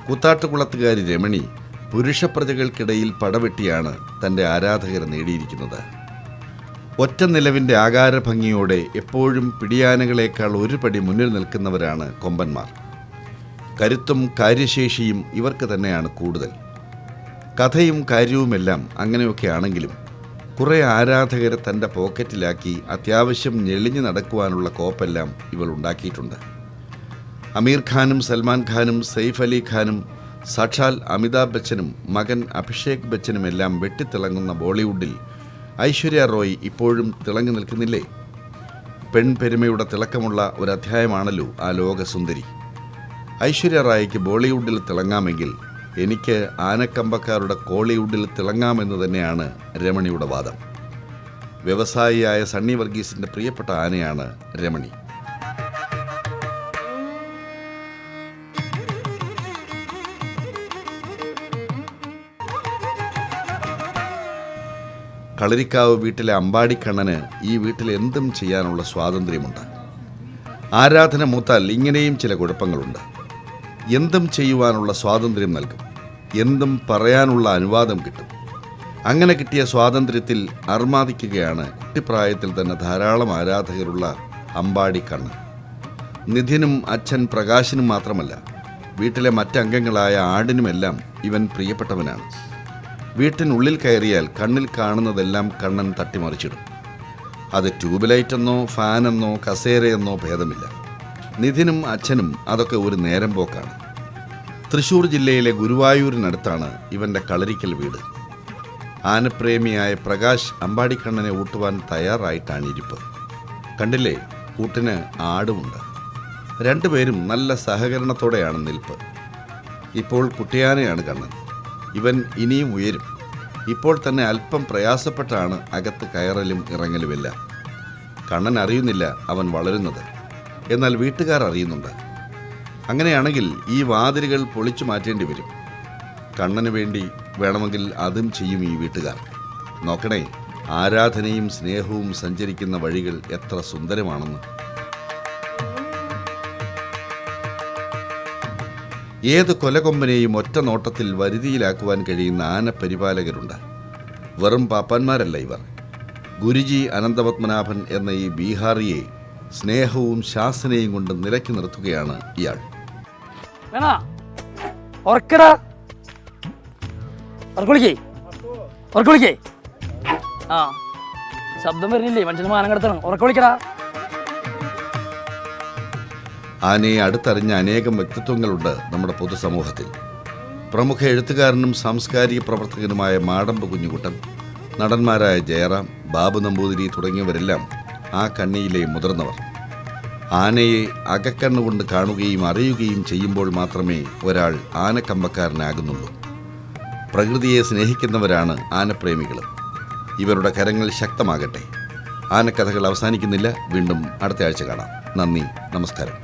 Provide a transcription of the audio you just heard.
കൂത്താട്ടുകുളത്തുകാരി രമണി പുരുഷപ്രജകൾക്കിടയിൽ പടവെട്ടിയാണ് തൻ്റെ ആരാധകരെ നേടിയിരിക്കുന്നത്. ഒറ്റ നിലവിൻ്റെ ആകാരഭംഗിയോടെ എപ്പോഴും പിടിയാനകളേക്കാൾ ഒരു പടി മുന്നിൽ നിൽക്കുന്നവരാണ് കൊമ്പന്മാർ. കരുത്തും കാര്യശേഷിയും ഇവർക്ക് തന്നെയാണ് കൂടുതൽ. കഥയും കാര്യവുമെല്ലാം അങ്ങനെയൊക്കെ ആണെങ്കിലും കുറേ ആരാധകരെ തൻ്റെ പോക്കറ്റിലാക്കി അത്യാവശ്യം ഞെളിഞ്ഞു നടക്കുവാനുള്ള കോപ്പെല്ലാം ഇവൾ ഉണ്ടാക്കിയിട്ടുണ്ട്. അമീർ ഖാനും സൽമാൻ ഖാനും സെയ്ഫ് അലി ഖാനും സാക്ഷാൽ അമിതാഭ് ബച്ചനും മകൻ അഭിഷേക് ബച്ചനുമെല്ലാം വെട്ടിത്തിളങ്ങുന്ന ബോളിവുഡിൽ ഐശ്വര്യ റോയ് ഇപ്പോഴും തിളങ്ങി നിൽക്കുന്നില്ലേ? പെൺപെരുമയുടെ തിളക്കമുള്ള ഒരധ്യായമാണല്ലോ ആ ലോകസുന്ദരി. ഐശ്വര്യ റായിക്ക് ബോളിവുഡിൽ തിളങ്ങാമെങ്കിൽ എനിക്ക് ആനക്കമ്പക്കാരുടെ കോളിവുഡിൽ തിളങ്ങാമെന്ന് തന്നെയാണ് രമണിയുടെ വാദം. വ്യവസായിയായ സണ്ണി വർഗീസിൻ്റെ പ്രിയപ്പെട്ട ആനയാണ് രമണി. കളരിക്കാവ് വീട്ടിലെ അമ്പാടിക്കണ്ണന് ഈ വീട്ടിൽ എന്തും ചെയ്യാനുള്ള സ്വാതന്ത്ര്യമുണ്ട്. ആരാധന മൂത്താൽ ഇങ്ങനെയും ചില കുഴപ്പങ്ങളുണ്ട്. എന്തും ചെയ്യുവാനുള്ള സ്വാതന്ത്ര്യം നൽകും, എന്തും പറയാനുള്ള അനുവാദം കിട്ടും. അങ്ങനെ കിട്ടിയ സ്വാതന്ത്ര്യത്തിൽ അർമാദിക്കുകയാണ് കുട്ടിപ്രായത്തിൽ തന്നെ ധാരാളം ആരാധകരുള്ള അമ്പാടിക്കണ്ണൻ. നിധിനും അച്ഛൻ പ്രകാശിനും മാത്രമല്ല, വീട്ടിലെ മറ്റംഗങ്ങളായ ആടിനുമെല്ലാം ഇവൻ പ്രിയപ്പെട്ടവനാണ്. വീട്ടിനുള്ളിൽ കയറിയാൽ കണ്ണിൽ കാണുന്നതെല്ലാം കണ്ണൻ തട്ടിമറിച്ചിടും. അത് ട്യൂബ് ലൈറ്റെന്നോ ഫാനെന്നോ കസേരയെന്നോ ഭേദമില്ല. നിധിനും അച്ഛനും അതൊക്കെ ഒരു നേരം പോക്കാണ്. തൃശ്ശൂർ ജില്ലയിലെ ഗുരുവായൂരിനടുത്താണ് ഇവൻ്റെ കളരിക്കൽ വീട്. ആനപ്രേമിയായ പ്രകാശ് അമ്പാടിക്കണ്ണനെ ഊട്ടുവാൻ തയ്യാറായിട്ടാണ് ഇരിപ്പ്. കണ്ടില്ലേ, കൂട്ടിന് ആടുമുണ്ട്. രണ്ടുപേരും നല്ല സഹകരണത്തോടെയാണ് നിൽപ്പ്. ഇപ്പോൾ കുട്ടിയാനയാണ് കണ്ണൻ. ഇവൻ ഇനിയും ഉയരും. ഇപ്പോൾ തന്നെ അല്പം പ്രയാസപ്പെട്ടാണ് അകത്ത് കയറലും ഇറങ്ങലുമെല്ലാം. കണ്ണൻ അറിയുന്നില്ല അവൻ വളരുന്നത്, എന്നാൽ വീട്ടുകാർ അറിയുന്നുണ്ട്. അങ്ങനെയാണെങ്കിൽ ഈ വാതിലുകൾ പൊളിച്ചു മാറ്റേണ്ടി വരും. കണ്ണന് വേണ്ടി വേണമെങ്കിൽ അതും ചെയ്യും ഈ വീട്ടുകാർ. നോക്കണേ, ആരാധനയും സ്നേഹവും സഞ്ചരിക്കുന്ന വഴികൾ എത്ര സുന്ദരമാണെന്ന്. ഏത് കൊലകൊമ്പനെയും ഒറ്റ നോട്ടത്തിൽ വരുതിയിലാക്കുവാൻ കഴിയുന്ന ആനപരിപാലകരുണ്ട്. വെറും പാപ്പാന്മാരല്ല ഇവർ. ഗുരുജി അനന്തപത്മനാഭൻ എന്ന ഈ ബീഹാറിയെ സ്നേഹവും ശാസനയും കൊണ്ട് നിലയ്ക്ക് നിർത്തുകയാണ് ഇയാൾ. ശബ്ദം വരുന്നില്ലേ? മനുഷ്യന് മാനം കിടത്തണം. ഉറക്ക. ആനയെ അടുത്തറിഞ്ഞ അനേകം വ്യക്തിത്വങ്ങളുണ്ട് നമ്മുടെ പൊതുസമൂഹത്തിൽ. പ്രമുഖ എഴുത്തുകാരനും സാംസ്കാരിക പ്രവർത്തകനുമായ മാടമ്പ് കുഞ്ഞുകുട്ടൻ, നടന്മാരായ ജയറാം, ബാബു നമ്പൂതിരി തുടങ്ങിയവരെല്ലാം ആ കണ്ണിയിലെ മുതിർന്നവർ. ആനയെ അകക്കണ്ണുകൊണ്ട് കാണുകയും അറിയുകയും ചെയ്യുമ്പോൾ മാത്രമേ ഒരാൾ ആനക്കമ്പക്കാരനാകുന്നുള്ളൂ. പ്രകൃതിയെ സ്നേഹിക്കുന്നവരാണ് ആനപ്രേമികളും. ഇവരുടെ കരങ്ങൾ ശക്തമാകട്ടെ. ആനക്കഥകൾ അവസാനിക്കുന്നില്ല. വീണ്ടും അടുത്ത ആഴ്ച കാണാം. നന്ദി, നമസ്കാരം.